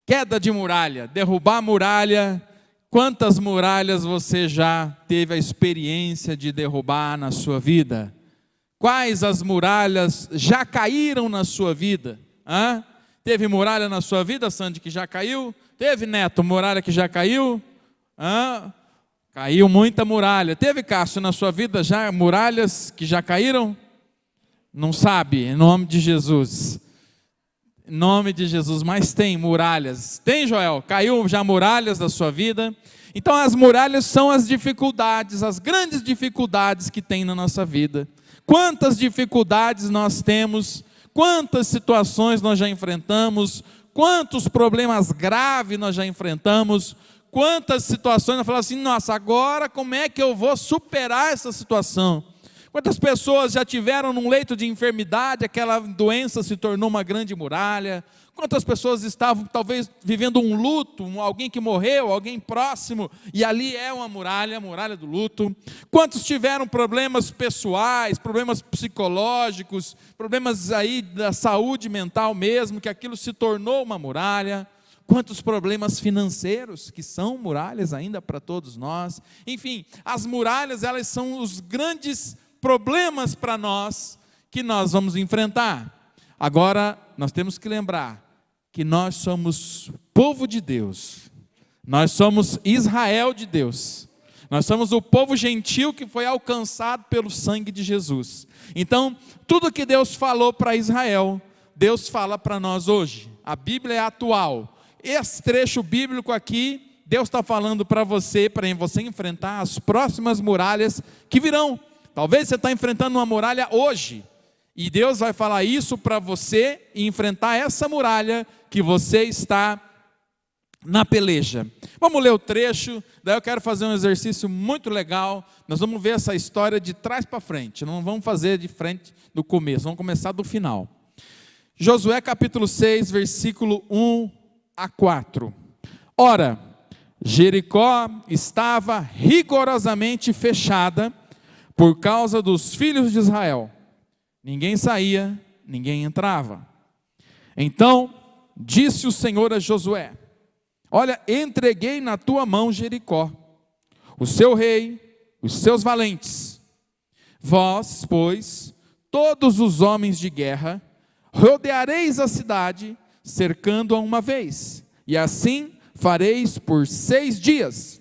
Queda de muralha, derrubar muralha. Quantas muralhas você já teve a experiência de derrubar na sua vida? Quais as muralhas já caíram na sua vida? Teve muralha na sua vida, Sandy, que já caiu? Teve, Neto, muralha que já caiu? Caiu muita muralha. Teve, Cássio, na sua vida já muralhas que já caíram? Não sabe, em nome de Jesus. Em nome de Jesus, mas tem muralhas. Tem, Joel? Caiu já muralhas da sua vida? Então as muralhas são as dificuldades, as grandes dificuldades que tem na nossa vida. Quantas dificuldades nós temos, quantas situações nós já enfrentamos, quantos problemas graves nós já enfrentamos, quantas situações nós falamos assim, nossa, agora como é que eu vou superar essa situação? Quantas pessoas já tiveram num leito de enfermidade, aquela doença se tornou uma grande muralha? Quantas pessoas estavam talvez vivendo um luto, alguém que morreu, alguém próximo, e ali é uma muralha, a muralha do luto. Quantos tiveram problemas pessoais, problemas psicológicos, problemas aí da saúde mental mesmo, que aquilo se tornou uma muralha? Quantos problemas financeiros que são muralhas ainda para todos nós? Enfim, as muralhas, elas são os grandes problemas para nós que nós vamos enfrentar. Agora, nós temos que lembrar que nós somos povo de Deus, nós somos Israel de Deus, nós somos o povo gentil que foi alcançado pelo sangue de Jesus. Então, tudo que Deus falou para Israel, Deus fala para nós hoje. A Bíblia é atual. Esse trecho bíblico aqui, Deus está falando para você enfrentar as próximas muralhas que virão. Talvez você está enfrentando uma muralha hoje, e Deus vai falar isso para você e enfrentar essa muralha que você está na peleja. Vamos ler o trecho, daí eu quero fazer um exercício muito legal. Nós vamos ver essa história de trás para frente, não vamos fazer de frente do começo, vamos começar do final. Josué capítulo 6, versículo 1 a 4. Ora, Jericó estava rigorosamente fechada por causa dos filhos de Israel. Ninguém saía, ninguém entrava. Então disse o Senhor a Josué: olha, entreguei na tua mão Jericó, o seu rei, os seus valentes. Vós, pois, todos os homens de guerra, rodeareis a cidade, cercando-a uma vez, e assim fareis por 6 dias.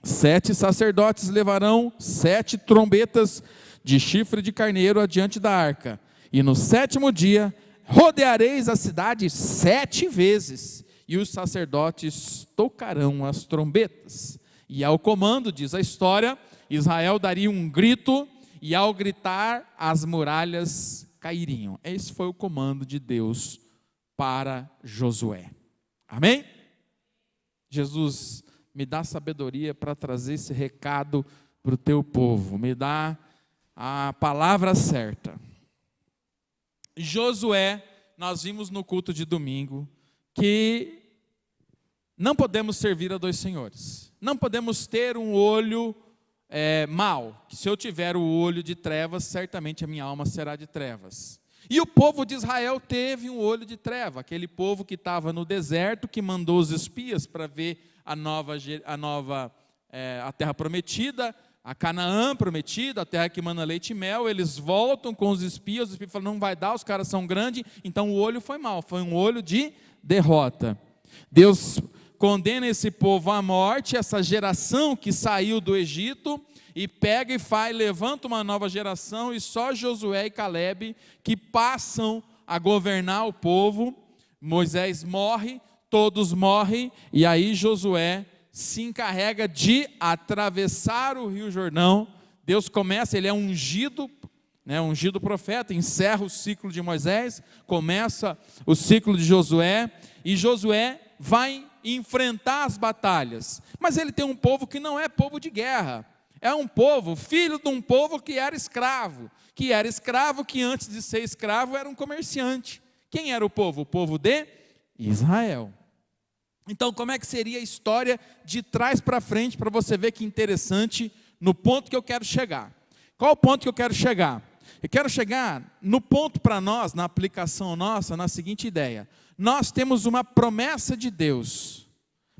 7 sacerdotes levarão 7 trombetas de chifre de carneiro adiante da arca, e no 7º dia rodeareis a cidade 7 vezes, e os sacerdotes tocarão as trombetas. E ao comando, diz a história, Israel daria um grito, e ao gritar as muralhas cairiam. Esse foi o comando de Deus para Josué. Amém? Jesus, me dá sabedoria para trazer esse recado para o teu povo. Me dá a palavra certa. Josué, nós vimos no culto de domingo que não podemos servir a 2 senhores. Não podemos ter um olho mau. Que se eu tiver o olho de trevas, certamente a minha alma será de trevas. E o povo de Israel teve um olho de treva. Aquele povo que estava no deserto, que mandou os espias para ver a terra prometida, a Canaã prometida, a terra que mana leite e mel. Eles voltam com os espias falam, não vai dar, os caras são grandes. Então o olho foi mau, foi um olho de derrota. Deus condena esse povo à morte, essa geração que saiu do Egito, e pega e levanta uma nova geração, e só Josué e Calebe que passam a governar o povo. Moisés morre, todos morrem, e aí Josué se encarrega de atravessar o Rio Jordão. Deus começa, ele é ungido, ungido profeta, encerra o ciclo de Moisés, começa o ciclo de Josué, e Josué vai enfrentar as batalhas. Mas ele tem um povo que não é povo de guerra, é um povo, filho de um povo que era escravo, que antes de ser escravo era um comerciante. Quem era o povo? O povo de Israel. Então, como é que seria a história de trás para frente, para você ver que interessante, no ponto que eu quero chegar. Qual o ponto que eu quero chegar? Eu quero chegar no ponto para nós, na aplicação nossa, na seguinte ideia: nós temos uma promessa de Deus.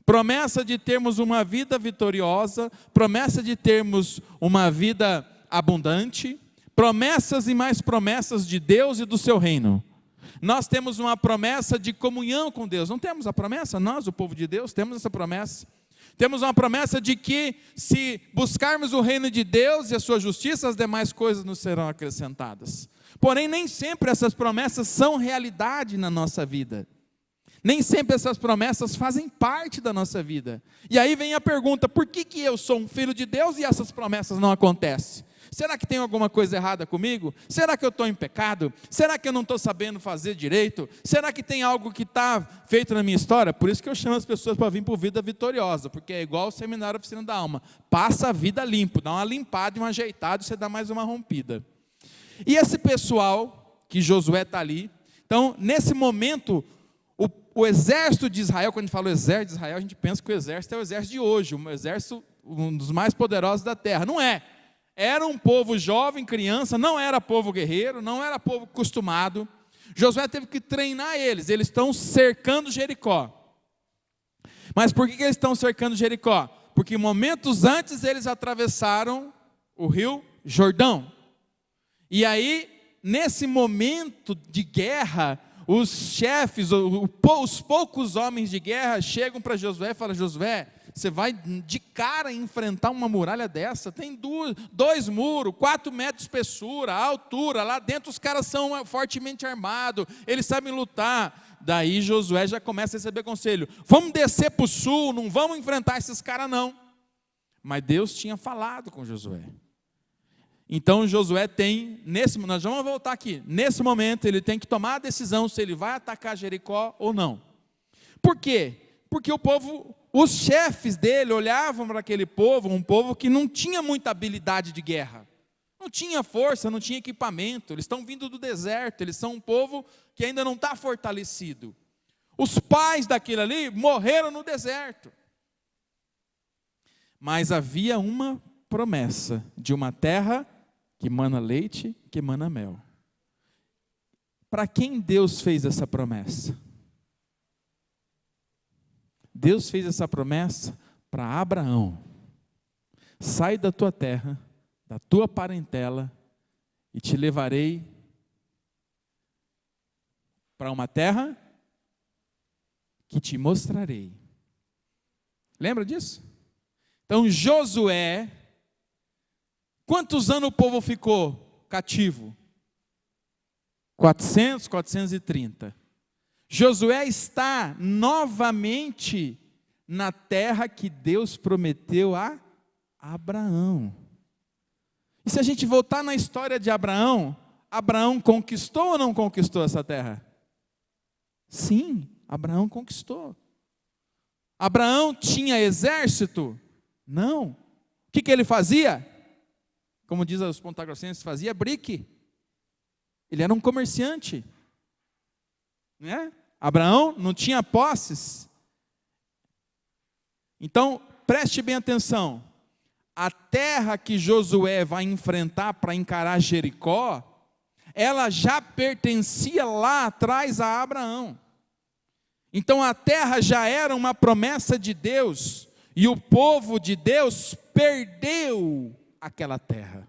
Promessa de termos uma vida vitoriosa, promessa de termos uma vida abundante, promessas e mais promessas de Deus e do seu reino. Nós temos uma promessa de comunhão com Deus. Não temos a promessa? Nós, o povo de Deus, temos essa promessa. Temos uma promessa de que se buscarmos o reino de Deus e a sua justiça, as demais coisas nos serão acrescentadas. Porém, nem sempre essas promessas são realidade na nossa vida. Nem sempre essas promessas fazem parte da nossa vida. E aí vem a pergunta, por que eu sou um filho de Deus e essas promessas não acontecem? Será que tem alguma coisa errada comigo? Será que eu estou em pecado? Será que eu não estou sabendo fazer direito? Será que tem algo que está feito na minha história? Por isso que eu chamo as pessoas para vir por vida vitoriosa, porque é igual o seminário Oficina da Alma. Passa a vida limpo, dá uma limpada e um ajeitado, você dá mais uma rompida. E esse pessoal, que Josué está ali, então nesse momento, o exército de Israel, quando a gente fala o exército de Israel, a gente pensa que o exército é o exército de hoje, um exército, um dos mais poderosos da terra. Não é. Era um povo jovem, criança, não era povo guerreiro, não era povo acostumado. Josué teve que treinar eles estão cercando Jericó. Mas por que eles estão cercando Jericó? Porque momentos antes eles atravessaram o rio Jordão. E aí, nesse momento de guerra, os chefes, os poucos homens de guerra chegam para Josué e falam, Josué, você vai de cara enfrentar uma muralha dessa? Tem dois muros, 4 metros de espessura, a altura, lá dentro os caras são fortemente armados, eles sabem lutar. Daí Josué já começa a receber conselho, vamos descer para o sul, não vamos enfrentar esses caras não. Mas Deus tinha falado com Josué. Então Josué tem, nós vamos voltar aqui, nesse momento ele tem que tomar a decisão se ele vai atacar Jericó ou não. Por quê? Porque o povo, os chefes dele olhavam para aquele povo, um povo que não tinha muita habilidade de guerra. Não tinha força, não tinha equipamento, eles estão vindo do deserto, eles são um povo que ainda não está fortalecido. Os pais daquele ali morreram no deserto. Mas havia uma promessa de uma terra que mana leite, que mana mel. Para quem Deus fez essa promessa? Deus fez essa promessa para Abraão. Sai da tua terra, da tua parentela, e te levarei para uma terra que te mostrarei. Lembra disso? Então Josué, quantos anos o povo ficou cativo? 430. Josué está novamente na terra que Deus prometeu a Abraão. E se a gente voltar na história de Abraão, Abraão conquistou ou não conquistou essa terra? Sim, Abraão conquistou. Abraão tinha exército? Não. O que ele fazia? Como diz os pontagrossenses, fazia brique. Ele era um comerciante. Não é? Abraão não tinha posses. Então, preste bem atenção. A terra que Josué vai enfrentar para encarar Jericó, ela já pertencia lá atrás a Abraão. Então a terra já era uma promessa de Deus, e o povo de Deus perdeu aquela terra.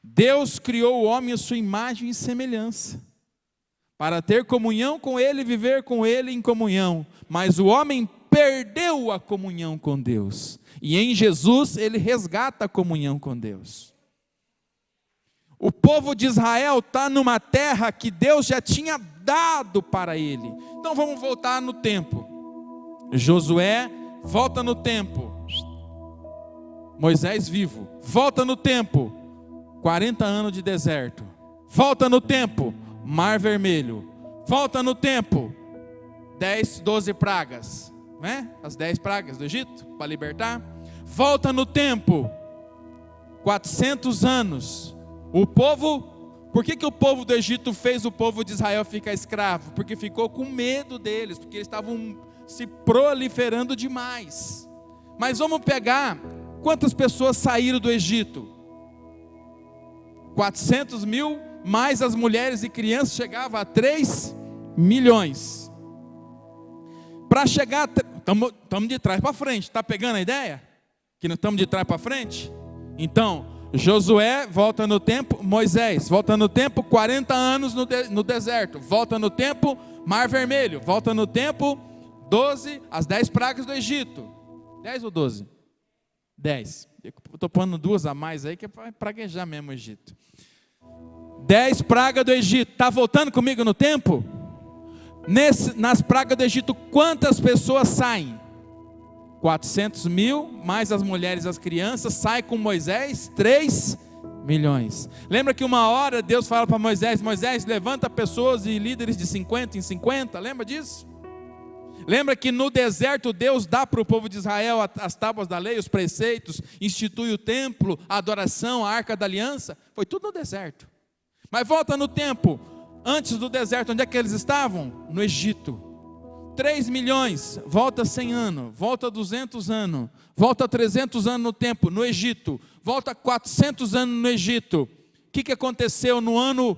Deus criou o homem à sua imagem e semelhança, para ter comunhão com Ele e viver com Ele em comunhão. Mas o homem perdeu a comunhão com Deus. E em Jesus Ele resgata a comunhão com Deus. O povo de Israel está numa terra que Deus já tinha dado para ele. Então vamos voltar no tempo. Josué volta no tempo. Moisés vivo. Volta no tempo. 40 anos de deserto. Volta no tempo. Mar Vermelho. Volta no tempo. 12 pragas. Né? As 10 pragas do Egito para libertar. Volta no tempo. 400 anos. O povo, por que o povo do Egito fez o povo de Israel ficar escravo? Porque ficou com medo deles, porque eles estavam se proliferando demais. Mas vamos pegar, quantas pessoas saíram do Egito? 400 mil, mais as mulheres e crianças, chegava a 3 milhões. Para chegar, estamos de trás para frente. Está pegando a ideia? Que não estamos de trás para frente? Então, Josué volta no tempo, Moisés volta no tempo, 40 anos no deserto. Volta no tempo, Mar Vermelho. Volta no tempo, 12, as 10 pragas do Egito. 10 ou 12? 10. Estou pondo 2 a mais aí, que é para praguejar mesmo o Egito. 10 pragas do Egito. Está voltando comigo no tempo? Nas pragas do Egito, quantas pessoas saem? 400 mil, mais as mulheres e as crianças. Sai com Moisés 3 milhões. Lembra que uma hora Deus fala para Moisés: Moisés, levanta pessoas e líderes de 50 em 50. Lembra disso? Lembra que no deserto Deus dá para o povo de Israel as tábuas da lei, os preceitos, institui o templo, a adoração, a arca da aliança? Foi tudo no deserto. Mas volta no tempo, antes do deserto, onde é que eles estavam? No Egito. 3 milhões, volta 100 anos, volta 200 anos, volta 300 anos no tempo, no Egito, volta 400 anos no Egito. O que aconteceu no ano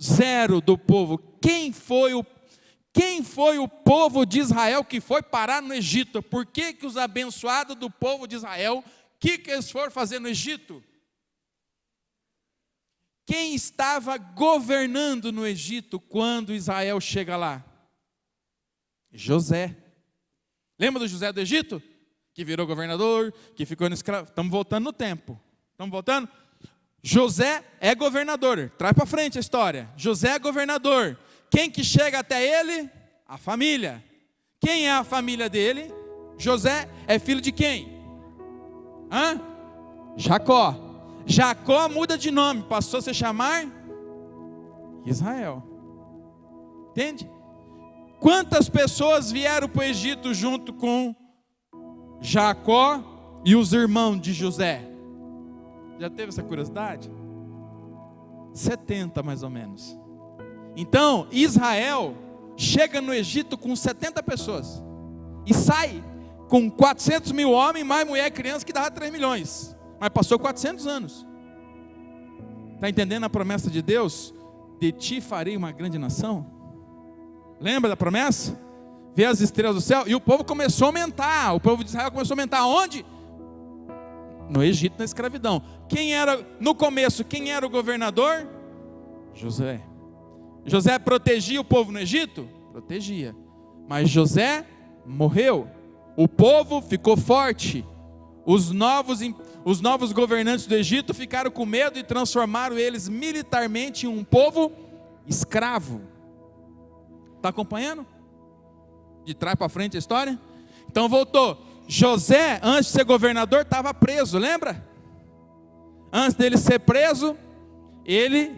0 do povo? Quem foi o povo de Israel que foi parar no Egito? Por que os abençoados do povo de Israel, que eles foram fazer no Egito? Quem estava governando no Egito quando Israel chega lá? José. Lembra do José do Egito? Que virou governador, que ficou no escravo. Estamos voltando no tempo. Estamos voltando? José é governador. Traz para frente a história. José é governador. Quem que chega até ele? A família. Quem é a família dele? José é filho de quem? Jacó. Jacó muda de nome, passou a se chamar Israel. Entende? Quantas pessoas vieram para o Egito junto com Jacó e os irmãos de José? Já teve essa curiosidade? 70 mais ou menos. Então, Israel chega no Egito com 70 pessoas e sai com 400 mil homens, mais mulher e criança, que dava 3 milhões. Mas passou 400 anos. Está entendendo a promessa de Deus? De ti farei uma grande nação. Lembra da promessa? Vê as estrelas do céu. E o povo começou a aumentar. O povo de Israel começou a aumentar. Onde? No Egito, na escravidão. Quem era, no começo, quem era o governador? José. José protegia o povo no Egito? Protegia. Mas José morreu. O povo ficou forte. Os novos governantes do Egito ficaram com medo e transformaram eles militarmente em um povo escravo. Está acompanhando? De trás para frente a história? Então voltou. José, antes de ser governador, estava preso, lembra? Antes dele ser preso, ele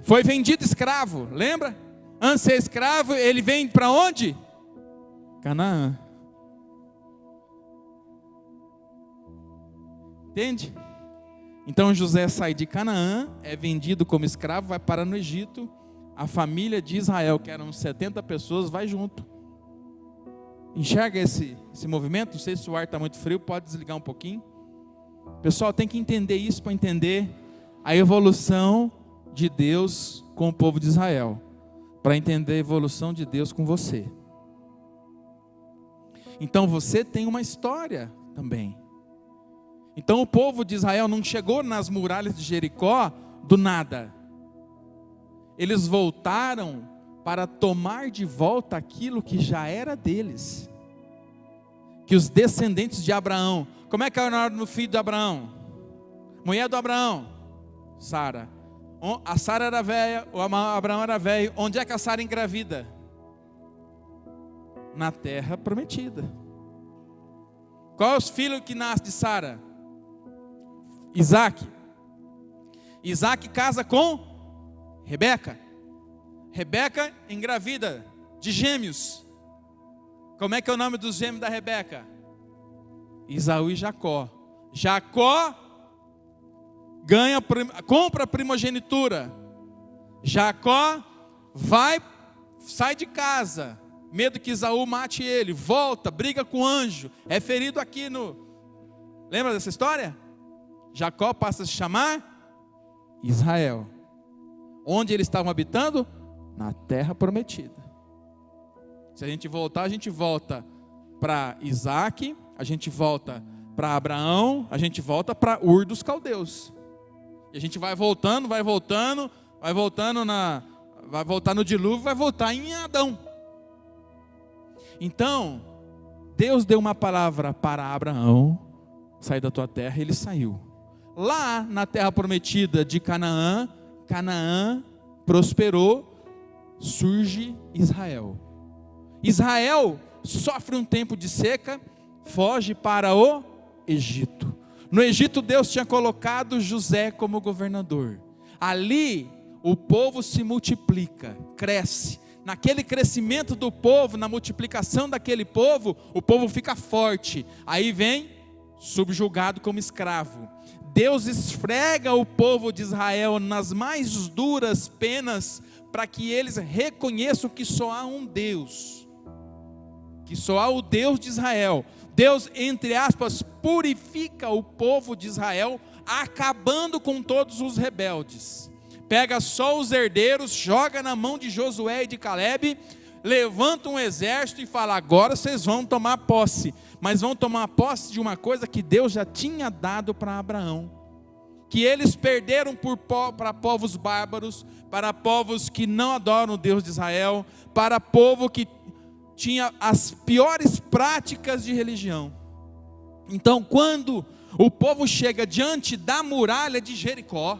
foi vendido escravo, lembra? Antes de ser escravo, ele vem para onde? Canaã. Entende? Então José sai de Canaã, é vendido como escravo, vai parar no Egito. A família de Israel, que eram 70 pessoas, vai junto. Enxerga esse movimento? Não sei se o ar está muito frio, pode desligar um pouquinho. Pessoal, tem que entender isso para entender a evolução de Deus com o povo de Israel. Para entender a evolução de Deus com você. Então você tem uma história também. Então o povo de Israel não chegou nas muralhas de Jericó do nada. Eles voltaram para tomar de volta aquilo que já era deles. Que os descendentes de Abraão. Como é que era o nome do filho de Abraão? Mulher do Abraão? Sara. A Sara era velha, o Abraão era velho. Onde é que a Sara engravida? Na terra prometida. Qual é os filhos que nascem de Sara? Isaac. Isaac casa com Rebeca. Rebeca engravida de gêmeos. Como é que é o nome dos gêmeos da Rebeca? Esaú e Jacó. Jacó compra a primogenitura. Jacó sai de casa, medo que Esaú mate ele, volta, briga com o anjo, é ferido aqui no... Lembra dessa história? Jacó passa a se chamar Israel. Onde eles estavam habitando? Na terra prometida. Se a gente voltar, a gente volta para Isaac, a gente volta para Abraão, a gente volta para Ur dos Caldeus. E a gente vai voltando, vai voltar no dilúvio, vai voltar em Adão. Então, Deus deu uma palavra para Abraão: sai da tua terra, e ele saiu. Lá na terra prometida de Canaã, Canaã prosperou, surge Israel. Israel sofre um tempo de seca, foge para o Egito. No Egito, Deus tinha colocado José como governador. Ali o povo se multiplica, cresce. Naquele crescimento do povo, na multiplicação daquele povo, o povo fica forte. Aí vem subjugado como escravo. Deus esfrega o povo de Israel nas mais duras penas, para que eles reconheçam que só há um Deus, que só há o Deus de Israel. Deus, entre aspas, purifica o povo de Israel, acabando com todos os rebeldes. Pega só os herdeiros, joga na mão de Josué e de Calebe, levanta um exército e fala: agora vocês vão tomar posse. Mas vão tomar posse de uma coisa que Deus já tinha dado para Abraão, que eles perderam para povos bárbaros, para povos que não adoram o Deus de Israel, para povo que tinha as piores práticas de religião. Então, quando o povo chega diante da muralha de Jericó,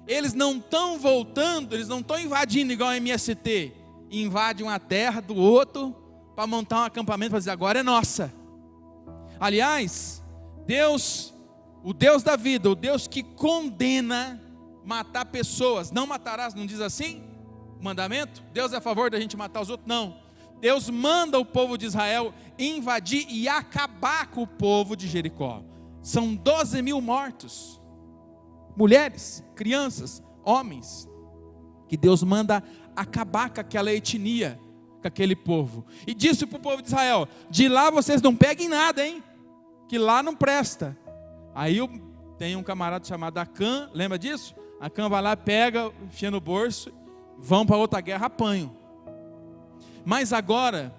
eles não estão voltando, eles não estão invadindo igual a MST, invade uma terra do outro para montar um acampamento para dizer: agora é nossa. Aliás, Deus, o Deus da vida, o Deus que condena matar pessoas, não matarás, não diz assim o mandamento? Deus é a favor da gente matar os outros? Não. Deus manda o povo de Israel invadir e acabar com o povo de Jericó. São 12 mil mortos, mulheres, crianças, homens, que Deus manda acabar com aquela etnia, com aquele povo. E disse para o povo de Israel: de lá vocês não peguem nada, hein, que lá não presta. Aí tem um camarada chamado Acã, lembra disso? Acã vai lá, pega, enfia no bolso, vão para outra guerra, apanham. Mas agora,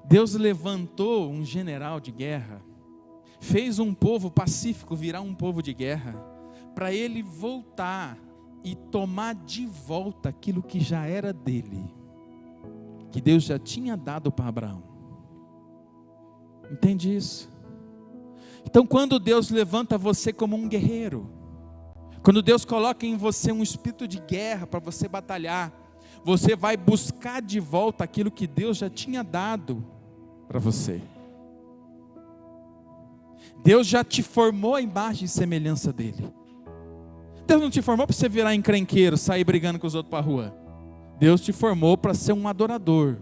Deus levantou um general de guerra, fez um povo pacífico virar um povo de guerra, para ele voltar e tomar de volta aquilo que já era dele, que Deus já tinha dado para Abraão. Entende isso? Então, quando Deus levanta você como um guerreiro, quando Deus coloca em você um espírito de guerra para você batalhar, você vai buscar de volta aquilo que Deus já tinha dado para você. Deus já te formou a imagem e semelhança dele. Deus não te formou para você virar encrenqueiro, sair brigando com os outros para a rua. Deus te formou para ser um adorador.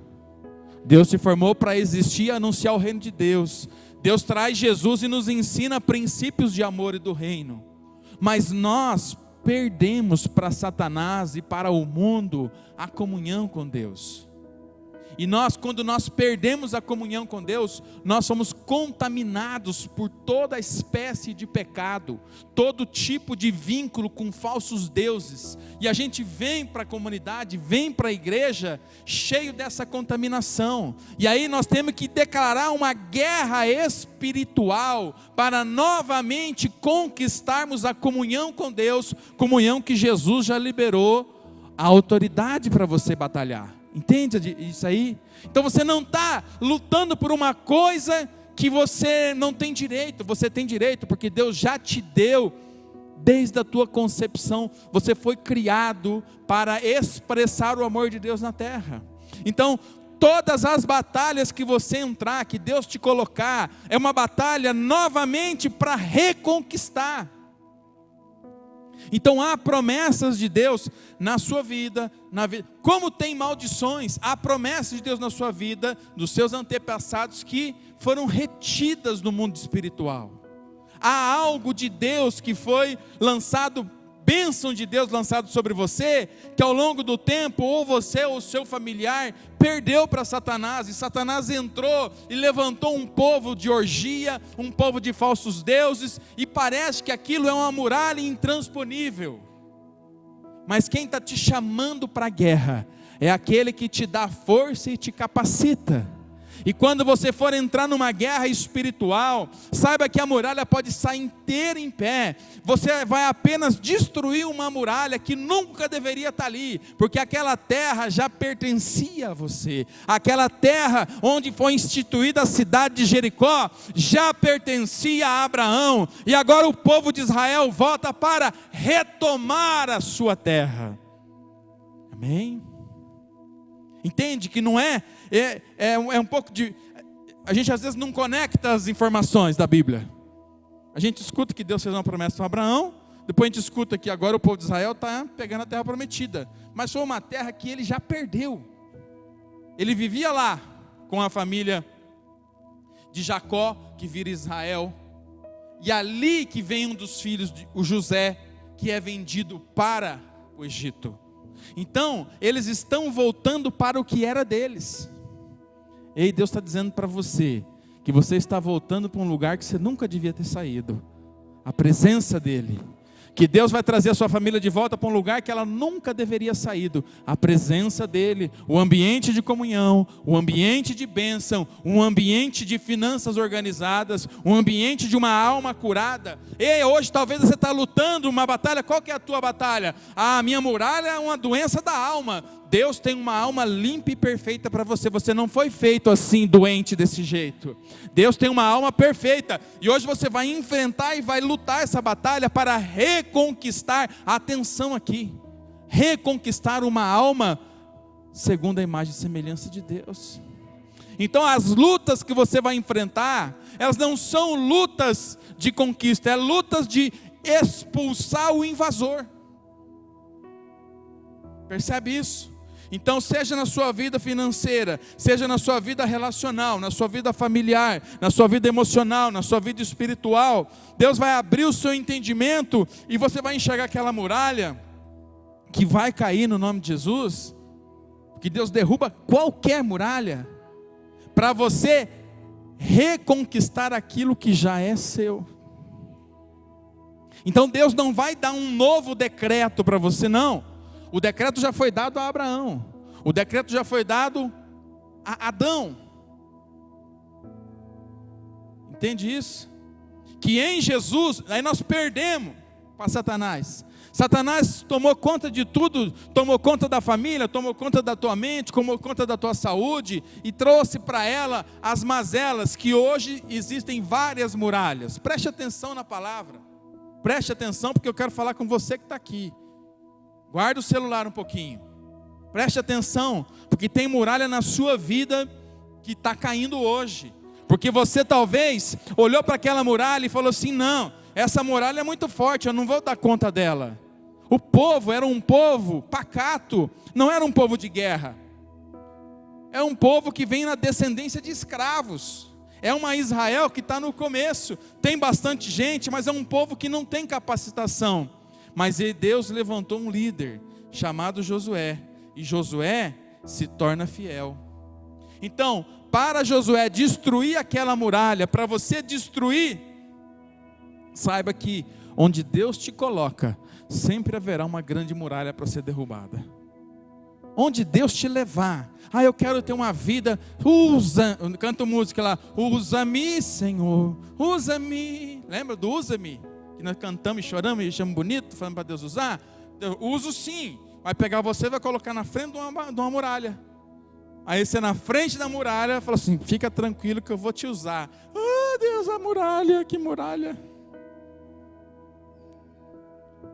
Deus te formou para existir e anunciar o reino de Deus. Deus traz Jesus e nos ensina princípios de amor e do reino. Mas nós perdemos para Satanás e para o mundo a comunhão com Deus. E nós, quando nós perdemos a comunhão com Deus, nós somos contaminados por toda espécie de pecado, todo tipo de vínculo com falsos deuses, e a gente vem para a comunidade, vem para a igreja, cheio dessa contaminação, e aí nós temos que declarar uma guerra espiritual, para novamente conquistarmos a comunhão com Deus, comunhão que Jesus já liberou a autoridade para você batalhar. Entende isso aí? Então você não está lutando por uma coisa que você não tem direito. Você tem direito porque Deus já te deu desde a tua concepção. Você foi criado para expressar o amor de Deus na terra. Então todas as batalhas que você entrar, que Deus te colocar, é uma batalha novamente para reconquistar. Então há promessas de Deus na sua vida, como tem maldições, há promessas de Deus na sua vida, dos seus antepassados que foram retidas no mundo espiritual. Há algo de Deus que foi lançado, bênção de Deus lançado sobre você, que ao longo do tempo, ou você ou seu familiar, perdeu para Satanás, e Satanás entrou e levantou um povo de orgia, um povo de falsos deuses, e parece que aquilo é uma muralha intransponível. Mas quem está te chamando para a guerra é aquele que te dá força e te capacita. E quando você for entrar numa guerra espiritual, saiba que a muralha pode estar inteira em pé. Você vai apenas destruir uma muralha que nunca deveria estar ali, porque aquela terra já pertencia a você. Aquela terra onde foi instituída a cidade de Jericó, já pertencia a Abraão. E agora o povo de Israel volta para retomar a sua terra. Amém? Entende que não é um pouco de... A gente às vezes não conecta as informações da Bíblia. A gente escuta que Deus fez uma promessa para Abraão, depois a gente escuta que agora o povo de Israel está pegando a terra prometida. Mas foi uma terra que ele já perdeu. Ele vivia lá com a família de Jacó, que vira Israel. E ali que vem um dos filhos, o José, que é vendido para o Egito. Então, eles estão voltando para o que era deles. Ei, Deus está dizendo para você, que você está voltando para um lugar que você nunca devia ter saído. A presença dEle. Que Deus vai trazer a sua família de volta para um lugar que ela nunca deveria saído. A presença dEle, o ambiente de comunhão, o ambiente de bênção, um ambiente de finanças organizadas, um ambiente de uma alma curada. E hoje talvez você está lutando uma batalha. Qual que é a tua batalha? A minha muralha é uma doença da alma. Deus tem uma alma limpa e perfeita para você. Você não foi feito assim, doente desse jeito. Deus tem uma alma perfeita. E hoje você vai enfrentar e vai lutar essa batalha para reconquistar, atenção aqui, reconquistar uma alma segundo a imagem e semelhança de Deus. Então as lutas que você vai enfrentar, elas não são lutas de conquista, é lutas de expulsar o invasor. Percebe isso? Então, seja na sua vida financeira, seja na sua vida relacional, na sua vida familiar, na sua vida emocional, na sua vida espiritual, Deus vai abrir o seu entendimento e você vai enxergar aquela muralha que vai cair no nome de Jesus, que Deus derruba qualquer muralha, para você reconquistar aquilo que já é seu. Então Deus não vai dar um novo decreto para você, não. O decreto já foi dado a Abraão. O decreto já foi dado a Adão. Entende isso? Que em Jesus, aí nós perdemos para Satanás. Satanás tomou conta de tudo, tomou conta da família, tomou conta da tua mente, tomou conta da tua saúde e trouxe para ela as mazelas, que hoje existem várias muralhas. Preste atenção na palavra. Preste atenção, porque eu quero falar com você que está aqui. Guarda o celular um pouquinho. Preste atenção, porque tem muralha na sua vida que está caindo hoje. Porque você talvez olhou para aquela muralha e falou assim: não, essa muralha é muito forte, eu não vou dar conta dela. O povo era um povo pacato, não era um povo de guerra. É um povo que vem na descendência de escravos. É uma Israel que está no começo. Tem bastante gente, mas é um povo que não tem capacitação. Mas Deus levantou um líder chamado Josué. E Josué se torna fiel. Então, para Josué destruir aquela muralha, para você destruir, saiba que onde Deus te coloca, sempre haverá uma grande muralha para ser derrubada. Onde Deus te levar, eu quero ter uma vida, canto música lá, usa-me Senhor, usa-me, lembra do usa-me? Que nós cantamos e choramos e achamos bonito, falando para Deus usar. Eu uso sim, vai pegar você e vai colocar na frente de uma muralha. Aí você na frente da muralha fala assim: fica tranquilo que eu vou te usar. Deus, a muralha, que muralha.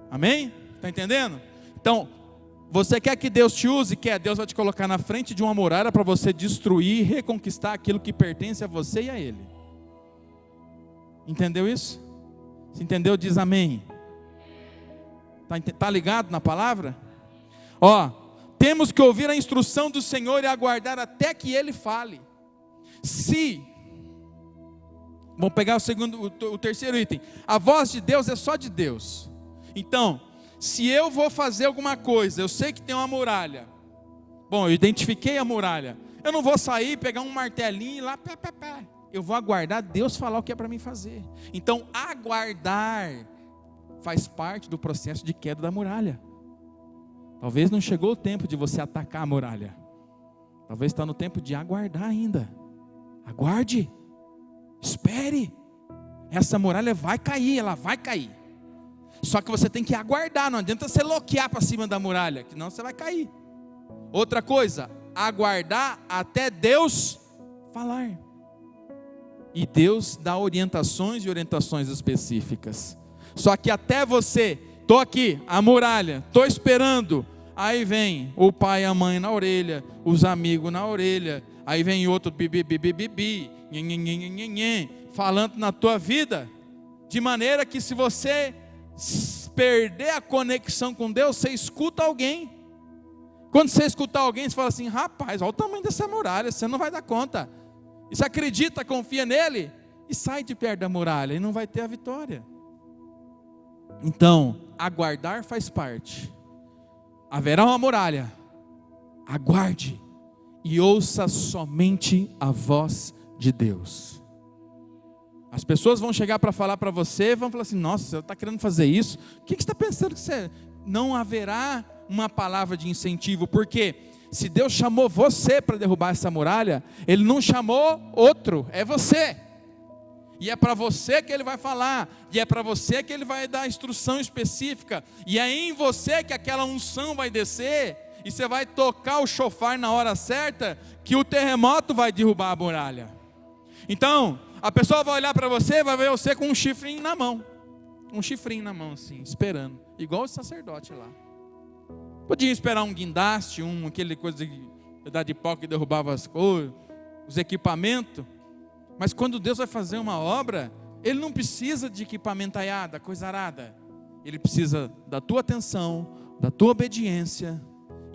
Amém? Está entendendo? Então, você quer que Deus te use? Quer? Deus vai te colocar na frente de uma muralha para você destruir e reconquistar aquilo que pertence a você e a Ele. Entendeu isso? Se entendeu, diz amém. Está ligado na palavra? Temos que ouvir a instrução do Senhor e aguardar até que Ele fale. Vamos pegar o terceiro item. A voz de Deus é só de Deus. Então, se eu vou fazer alguma coisa, eu sei que tem uma muralha. Bom, eu identifiquei a muralha. Eu não vou sair, pegar um martelinho e lá, eu vou aguardar Deus falar o que é para mim fazer. Então, aguardar faz parte do processo de queda da muralha. Talvez não chegou o tempo de você atacar a muralha. Talvez está no tempo de aguardar ainda. Aguarde. Espere. Essa muralha vai cair, ela vai cair. Só que você tem que aguardar, não adianta você loquear para cima da muralha, que não você vai cair. Outra coisa, aguardar até Deus falar. E Deus dá orientações e orientações específicas. Só que até você, estou aqui, a muralha, estou esperando. Aí vem o pai e a mãe na orelha, os amigos na orelha. Aí vem outro bibi, falando na tua vida. De maneira que se você perder a conexão com Deus, você escuta alguém. Quando você escutar alguém, você fala assim: rapaz, olha o tamanho dessa muralha, você não vai dar conta. E você acredita, confia nele, e sai de perto da muralha, e não vai ter a vitória. Então, aguardar faz parte. Haverá uma muralha, aguarde, e ouça somente a voz de Deus. As pessoas vão chegar para falar para você, vão falar assim: nossa, você está querendo fazer isso? O que você está pensando que você... Não haverá uma palavra de incentivo, porque se Deus chamou você para derrubar essa muralha, Ele não chamou outro, é você. E é para você que Ele vai falar, e é para você que Ele vai dar instrução específica, e é em você que aquela unção vai descer, e você vai tocar o chofar na hora certa, que o terremoto vai derrubar a muralha. Então, a pessoa vai olhar para você, vai ver você com um chifrinho na mão assim, esperando, igual o sacerdote lá. Podia esperar um guindaste, aquele coisa de pedaço de pau que derrubava as coisas, os equipamentos. Mas quando Deus vai fazer uma obra, Ele não precisa de equipamentaiada, coisa arada. Ele precisa da tua atenção, da tua obediência,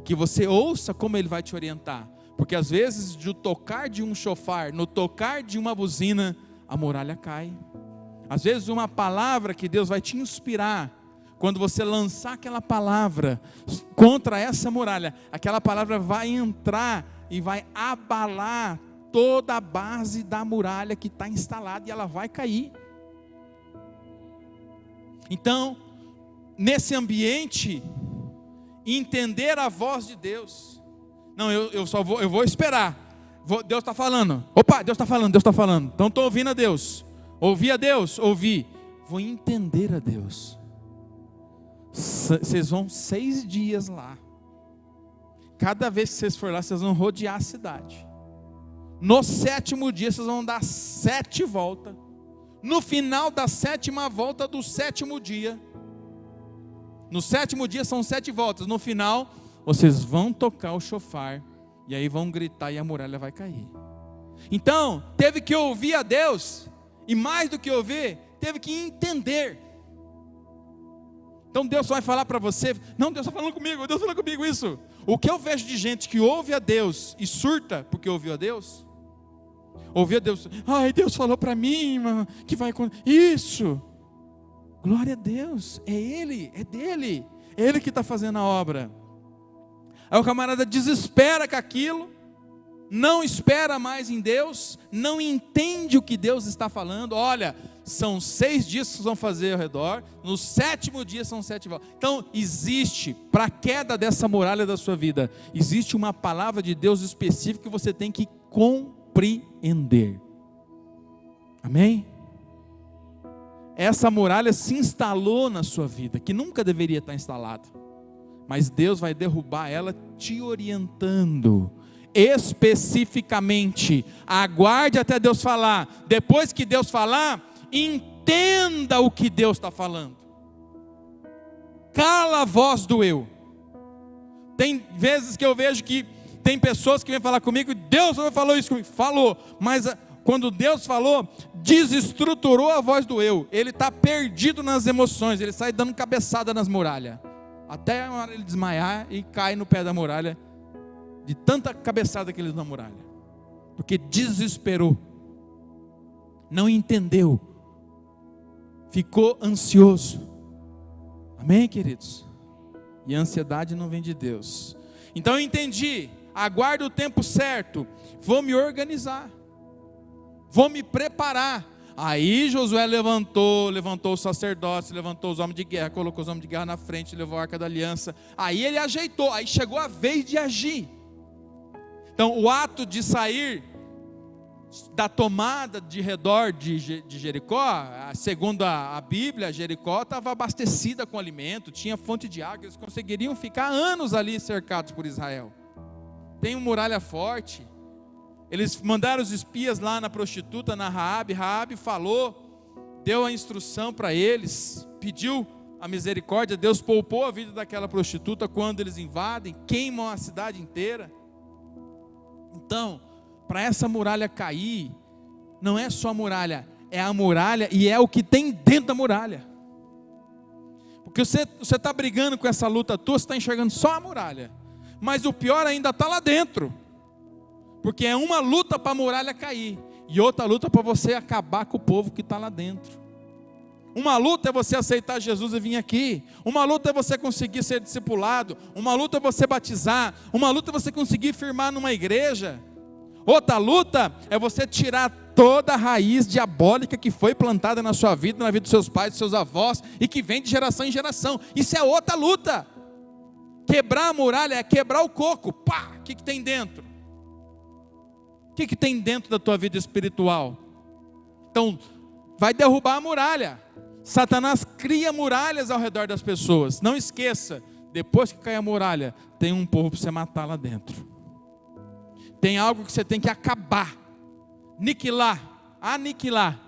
que você ouça como Ele vai te orientar. Porque às vezes, no tocar de um chofar, no tocar de uma buzina, a muralha cai. Às vezes uma palavra que Deus vai te inspirar, quando você lançar aquela palavra contra essa muralha, aquela palavra vai entrar e vai abalar toda a base da muralha que está instalada, e ela vai cair. Então, nesse ambiente, entender a voz de Deus. Não, eu vou esperar. Deus está falando. Opa, Deus está falando. Então estou ouvindo a Deus. Ouvi a Deus? Ouvi. Vou entender a Deus. Vocês vão 6 dias lá. Cada vez que vocês forem lá, vocês vão rodear a cidade. No 7º dia, vocês vão dar 7 voltas. No final da 7ª volta do 7º dia. No 7º dia são 7 voltas. No final, vocês vão tocar o chofar. E aí vão gritar e a muralha vai cair. Então, teve que ouvir a Deus. E mais do que ouvir, teve que entender. Então Deus vai falar para você: não, Deus está falando comigo isso. O que eu vejo de gente que ouve a Deus e surta porque ouviu a Deus. Ouviu a Deus: ai, Deus falou para mim, irmã, que vai acontecer isso. Glória a Deus, é Ele, é dele, é Ele que está fazendo a obra. Aí o camarada desespera com aquilo, não espera mais em Deus, não entende o que Deus está falando. Olha, são 6 dias que vocês vão fazer ao redor, no 7º dia são 7 voltas. Então existe, para a queda dessa muralha da sua vida, existe uma palavra de Deus específica que você tem que compreender. Amém? Essa muralha se instalou na sua vida, que nunca deveria estar instalada, mas Deus vai derrubar ela te orientando especificamente. Aguarde até Deus falar. Depois que Deus falar, entenda o que Deus está falando. Cala a voz do eu. Tem vezes que eu vejo que tem pessoas que vêm falar comigo: Deus não falou isso comigo. Falou, mas quando Deus falou, desestruturou a voz do eu. Ele está perdido nas emoções, ele sai dando cabeçada nas muralhas, até ele desmaiar e cai no pé da muralha, de tanta cabeçada que ele deu na muralha, porque desesperou, não entendeu, ficou ansioso. Amém, queridos? E a ansiedade não vem de Deus. Então eu entendi, aguardo o tempo certo, vou me organizar, vou me preparar. Aí Josué levantou os sacerdotes, levantou os homens de guerra, colocou os homens de guerra na frente, levou a arca da aliança. Aí ele ajeitou, aí chegou a vez de agir. Então o ato de sair da tomada de redor de Jericó, segundo a Bíblia, Jericó estava abastecida com alimento, tinha fonte de água, eles conseguiriam ficar anos ali cercados por Israel. Tem uma muralha forte. Eles mandaram os espias lá na prostituta, na Raabe falou, deu a instrução para eles, pediu a misericórdia, Deus poupou a vida daquela prostituta quando eles invadem, queimam a cidade inteira. Então, para essa muralha cair, não é só a muralha, é a muralha e é o que tem dentro da muralha. Porque você está brigando com essa luta tua, você está enxergando só a muralha, mas o pior ainda está lá dentro. Porque é uma luta para a muralha cair, e outra luta para você acabar com o povo que está lá dentro. Uma luta é você aceitar Jesus e vir aqui. Uma luta é você conseguir ser discipulado. Uma luta é você batizar. Uma luta é você conseguir firmar numa igreja. Outra luta é você tirar toda a raiz diabólica que foi plantada na sua vida, na vida dos seus pais, dos seus avós, e que vem de geração em geração. Isso é outra luta. Quebrar a muralha é quebrar o coco. Pá! O que tem dentro? O que tem dentro da tua vida espiritual? Então, vai derrubar a muralha. Satanás cria muralhas ao redor das pessoas. Não esqueça, depois que cai a muralha, tem um povo para você matar lá dentro. Tem algo que você tem que acabar, aniquilar.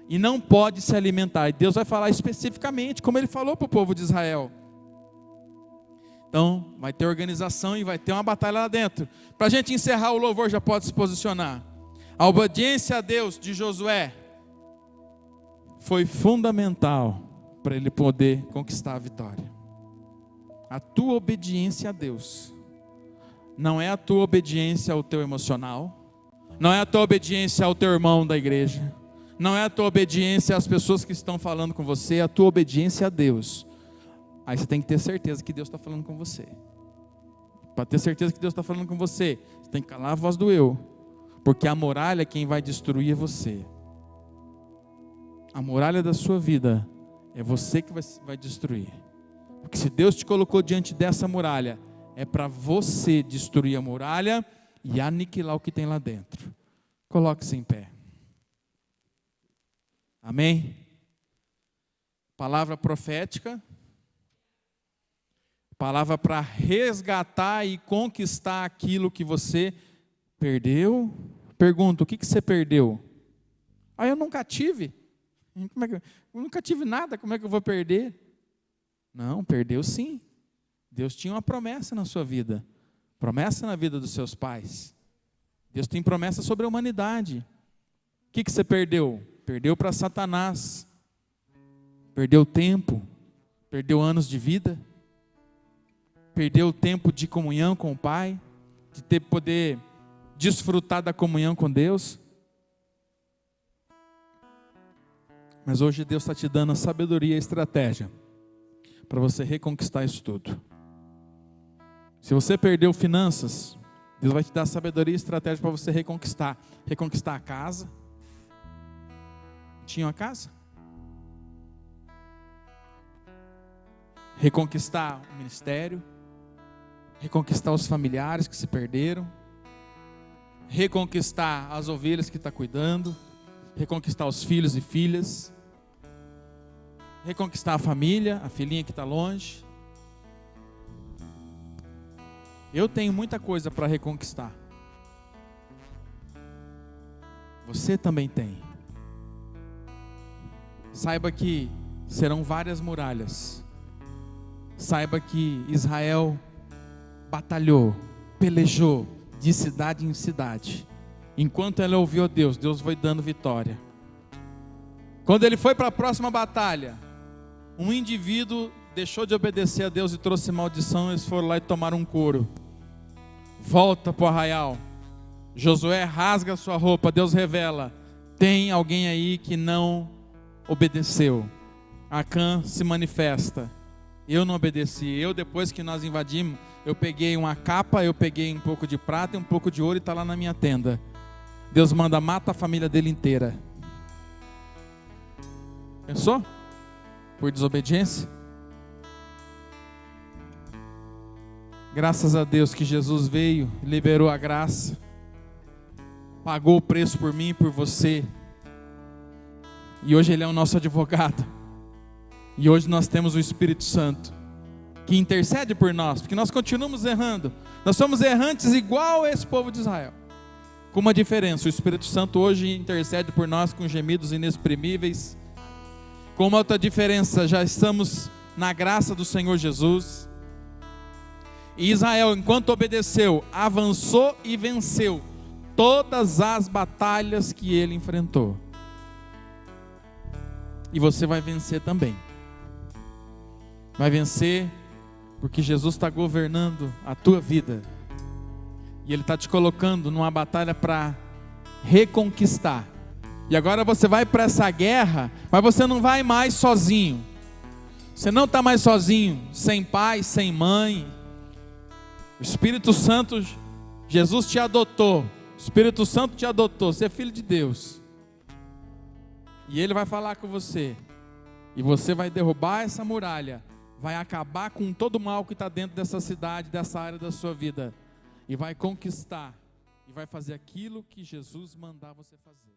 E não pode se alimentar. E Deus vai falar especificamente, como Ele falou para o povo de Israel. Então, vai ter organização e vai ter uma batalha lá dentro. Para a gente encerrar, o louvor já pode se posicionar. A obediência a Deus de Josué foi fundamental para ele poder conquistar a vitória. A tua obediência a Deus não é a tua obediência ao teu emocional, não é a tua obediência ao teu irmão da igreja, não é a tua obediência às pessoas que estão falando com você, é a tua obediência a Deus. Aí você tem que ter certeza que Deus está falando com você. Para ter certeza que Deus está falando com você, você tem que calar a voz do eu. Porque a muralha, quem vai destruir é você. A muralha da sua vida é você que vai destruir. Porque se Deus te colocou diante dessa muralha, é para você destruir a muralha e aniquilar o que tem lá dentro. Coloque-se em pé. Amém? Palavra profética. Palavra para resgatar e conquistar aquilo que você perdeu. Pergunta, o que você perdeu? Eu nunca tive. Eu nunca tive nada, como é que eu vou perder? Não, perdeu sim. Deus tinha uma promessa na sua vida. Promessa na vida dos seus pais. Deus tem promessa sobre a humanidade. O que você perdeu? Perdeu para Satanás. Perdeu tempo. Perdeu anos de vida. Perdeu o tempo de comunhão com o Pai, de poder desfrutar da comunhão com Deus. Mas hoje Deus está te dando a sabedoria e a estratégia para você reconquistar isso tudo. Se você perdeu finanças, Deus vai te dar sabedoria e estratégia para você reconquistar. Reconquistar a casa. Tinha uma casa? Reconquistar o ministério. Reconquistar os familiares que se perderam, reconquistar as ovelhas que está cuidando, reconquistar os filhos e filhas, reconquistar a família, a filhinha que está longe. Eu tenho muita coisa para reconquistar. Você também tem. Saiba que serão várias muralhas. Saiba que Israel batalhou, pelejou de cidade em cidade. Enquanto ela ouviu a Deus, Deus foi dando vitória. Quando ele foi para a próxima batalha, um indivíduo deixou de obedecer a Deus e trouxe maldição. Eles foram lá e tomaram um couro. Volta para o arraial. Josué rasga a sua roupa. Deus revela: tem alguém aí que não obedeceu. Acã se manifesta: eu não obedeci. Depois que nós invadimos, eu peguei uma capa, eu peguei um pouco de prata e um pouco de ouro e está lá na minha tenda. Deus manda, mata a família dele inteira. Pensou? Por desobediência. Graças a Deus que Jesus veio, liberou a graça, pagou o preço por mim e por você. E hoje Ele é o nosso advogado. E hoje nós temos o Espírito Santo, que intercede por nós, porque nós continuamos errando. Nós somos errantes igual a esse povo de Israel. Com uma diferença, o Espírito Santo hoje intercede por nós com gemidos inexprimíveis. Com uma outra diferença, já estamos na graça do Senhor Jesus. E Israel, enquanto obedeceu, avançou e venceu todas as batalhas que ele enfrentou. E você vai vencer também. Vai vencer porque Jesus está governando a tua vida. E Ele está te colocando numa batalha para reconquistar. E agora você vai para essa guerra, mas você não vai mais sozinho. Você não está mais sozinho, sem pai, sem mãe. O Espírito Santo, Jesus te adotou. O Espírito Santo te adotou, você é filho de Deus. E Ele vai falar com você. E você vai derrubar essa muralha. Vai acabar com todo o mal que está dentro dessa cidade, dessa área da sua vida. E vai conquistar. E vai fazer aquilo que Jesus mandar você fazer.